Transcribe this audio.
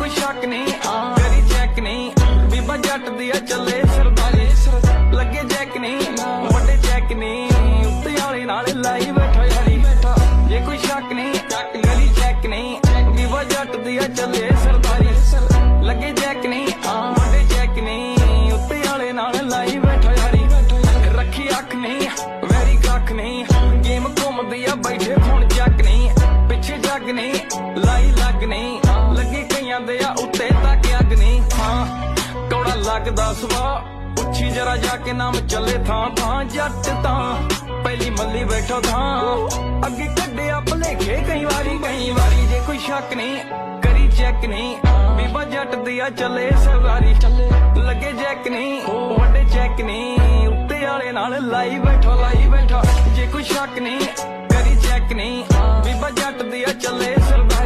कोई शक नहीं करी चेक नहीं बीबा जट दिया चले सरदारी लगे जैक नहीं बड़े चेक नहीं उत्ते वाले नाल लाई बैठा यारी जे कोई शक नहीं करी चेक नहीं बीबा जट दिया चले सरदारी लगे जैक नहीं बड़े चेक नहीं उत्ते वाले नाल लाई बैठा यारी रखी अख नहीं वैरी कख नहीं गेम घूमदी आ बैठे फोन चक नहीं पिछे जग नहीं लाई लग नहीं लगे कईयां दे आ उत्ते तक अग नहीं हाँ कौड़ा लगदा सुभा उच्छी जरा जाके नाम चले थां थां जट तां पहली मल्ली बैठो थां अगे कड्डे भलेखे कई वारी जे कोई शक नहीं करी चेक नहीं बीबा जट दिया चले सरदारी लगे जैक नहीं वड्डे चेक नहीं उत्ते वाले नाल लाई बैठा जे कोई शक नहीं करी चेक नहीं बीबा जट दिया चले सरदारी